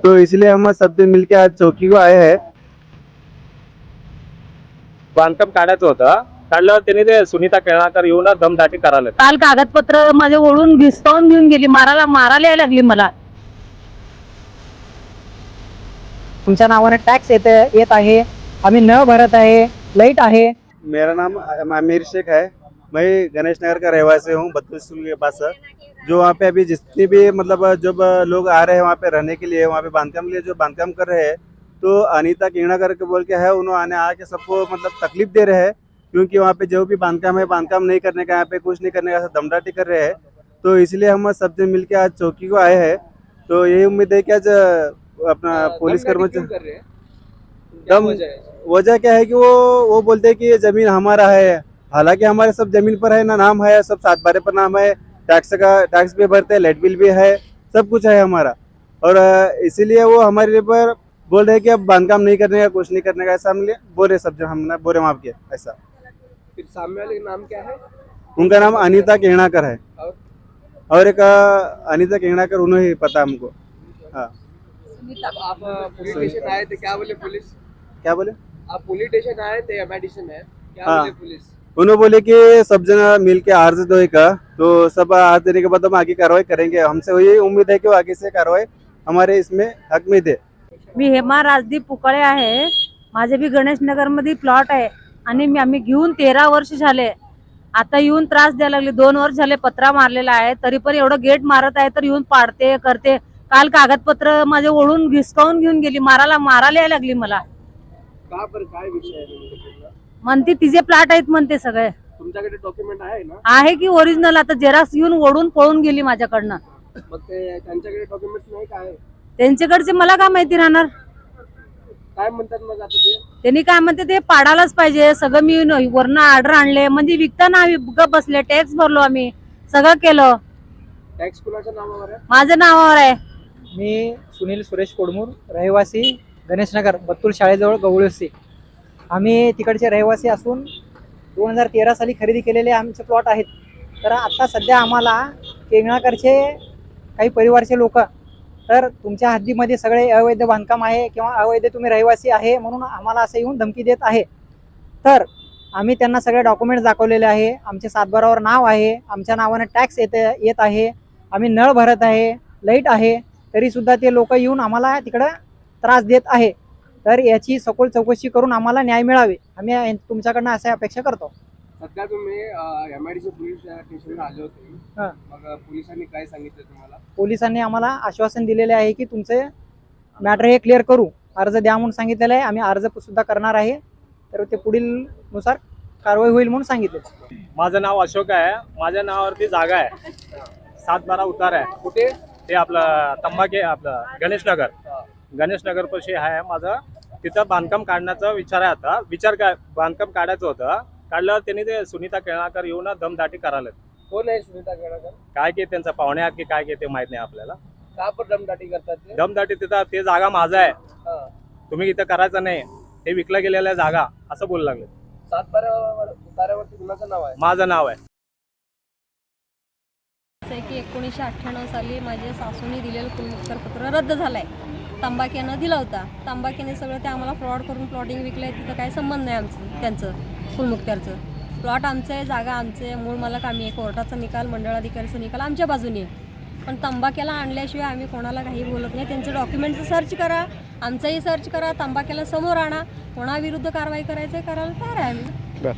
तो इसलिए हम सब मिलके आज चौकी को आए हैं। बांधकाम काढायचं होतं, काढल्यावर त्यांनी ते सुनीता केळाकर येऊन दमदाटी करायला. काल कागदपत्र माझे ओढून घिसकावून घेऊन गेली, मारायला लागली मला. तुमच्या नावाने टॅक्स येत आहे, आम्ही न भरत आहे, लाइट आहे. मेरा नाम आमिर शेख है। मैं गणेश नगर का रहवासी हूँ, बत्तूर स्कूल के पास। जो वहाँ पे अभी जितने भी मतलब जब लोग आ रहे हैं वहाँ पे रहने के लिए, वहाँ पे बांधकाम के लिए जो बांधकाम कर रहे हैं, तो अनीता केणाकर के बोल के है, उन्होंने आके सबको मतलब तकलीफ दे रहे हैं। क्योंकि वहाँ पे जो भी बांधकाम है, बांधकाम नहीं करने का, यहाँ पे कुछ नहीं करने का दमदाटी कर रहे हैं। तो इसलिए हम सब जन मिल के आज चौकी को आए हैं। तो यही उम्मीद है कि आज अपना पुलिस कर्मचारी दम वजह क्या है कि वो बोलते हैं कि ये जमीन हमारा है, हालांकि हमारे सब जमीन पर है ना, नाम है, सब 7/12 पर नाम है, टैक्स भी भरते हैं, लाइट बिल भी है, सब कुछ है हमारा। और इसीलिए वो हमारे पर बोल रहे हैं कि अब बांधकाम नहीं करने का, कुछ नहीं करने का, ऐसा हम बोल रहे सब जन, हमने बोले माफ किया ऐसा। फिर सामने वाले का नाम क्या है? उनका नाम अनीता केणाकर है, और एक अनीता केणाकर उन्हें ही पता हमको। हाँ, आप पुलिस स्टेशन आए थे, क्या बोले पुलिस? क्या बोले? आप पुलिस स्टेशन आए थे, एडिशन है, क्या हाँ। बोले पुलिस? उन्होंने बोले कि सब जन मिल के अर्ज देगा, तो सब अर्ज देने के बाद हम आगे कार्रवाई करेंगे। हमसे यही उम्मीद है कि वो आगे से कार्रवाई हमारे इसमें हक में दे। मी हेमा राजदीप पुकळे आहे, माझे बी गणेश नगर मध्ये प्लॉट आहे आणि आम्ही घेऊन 13 वर्ष झाले. आता येऊन त्रास द्यायला लागले, 2 वर्ष झाले पत्रा मारलेला आहे, तरी पण एवढं गेट मारत आहे तर येऊन पाडते करते. काल कागदपत्र माझे ओढून घिसकावून घेऊन गेली, मारायला लागली मला. का पर काय विषय आहे? म्हणते तिचे प्लॉट आहेत म्हणते सगळे. तुमच्याकडे डॉक्युमेंट आहे ना? आहे की ओरिजिनल, आता जेराक्स येऊन ओढून पळून गेली माझ्याकडनं. मग ते त्यांच्याकडे डॉक्युमेंट नाही काय? त्यांच्याकडचे मला काय माहिती राहणार. काय म्हणतात मग आता ते? त्यांनी काय म्हणते ते पाडायलाच पाहिजे सगळं. मी वरनं ऑर्डर आणले, म्हणजे विकताना आम्ही गप बसले, टॅक्स भरलो, आम्ही सगळं केलं. टॅक्स कुणाच्या नावावर आहे? माझ्या नावावर आहे. मी सुनील सुरेश कोडमूर, रहिवासी गणेशनगर, बत्तूर शाळेजवळ गवळसी. आम्ही तिकडचे रहिवासी असून 2013 साली खरेदी केलेले आमचे प्लॉट आहेत. तर आता सध्या आम्हाला केंगणाकरचे काही परिवारचे लोक तर तुमच्या हद्दीमध्ये सगळे अवैध बांधकाम आहे किंवा अवैध तुम्ही रहिवासी आहे म्हणून आम्हाला असं येऊन धमकी देत आहे. तर आम्ही त्यांना सगळे डॉक्युमेंट्स दाखवलेले आहे, आमचे 7/12 नाव आहे, आमच्या नावाने टॅक्स येत आहे, आम्ही नळ भरत आहे, लाईट आहे, तरीसुद्धा ते लोक येऊन आम्हाला तिकडं त्रास देत आहे. तर याची सखोल चौकशी करून आम्हाला न्याय मिळावे, आम्ही तुमच्याकडनं अशा अपेक्षा करतो. सध्या तुम्ही एमआयडीसी पोलीस स्टेशनला आले होते, मग पोलिसांनी काय सांगितलं तुम्हाला? पोलिसांनी आम्हाला आश्वासन दिलेले आहे की तुमचे मॅटर हे क्लिअर करू, अर्ज द्या म्हणून सांगितलेलं आहे. आम्ही अर्ज सुद्धा करणार आहे, तर ते पुढील नुसार कारवाई होईल म्हणून सांगितले. माझं नाव अशोक आहे, माझ्या नावावरती जागा आहे, 7/12 उतार आहे. कुठे? ते आपलं तंबाके, आपलं गणेश नगर पाशी आहे माझं. तिथं बांधकाम काढण्याचा विचार आहे. आता बांधकाम काढायचं होतं, काढल्यावर त्यांनी ते सुनीता केळाकर येऊन दमदाटी करायला. कोण आहे सुनीता केळाकर? काय की त्यांचा पाहुणे आहेत की काय की ते माहित नाही आपल्याला. का पर दमदाटी करतात ते? दमदाटी तिथं, ते जागा माझा आहे, हा. तुम्ही इथं करायचं नाही, हे विकलं गेलेलं आहे जागा, असं बोलू लागले. 7/12 उतार्यावरती कुणाचं नाव आहे? माझं नाव आहे. की 1998 साली माझ्या सासूने दिलेलं कुलमुक्तारपत्र रद्द झालंय. तंबाख्यानं दिला होता, तंबाख्याने सगळं ते आम्हाला फ्रॉड करून प्लॉटिंग विकलंय. तिथं काही संबंध नाही आमचं त्यांचं कुलमुक्त्यारचं. प्लॉट आमचं आहे, जागा आमचं आहे, मूळ मला कामी आहे. कोर्टाचा निकाल, मंडळाधिकारीचा निकाल आमच्या बाजूने आहे. पण तंबाख्याला आणल्याशिवाय आम्ही कोणाला काही बोलत नाही. त्यांचे डॉक्युमेंटचं सर्च करा, आमचंही सर्च करा, तंबाख्याला समोर आणा, कोणाविरुद्ध कारवाई करायचं करायला तयार आहे आम्ही.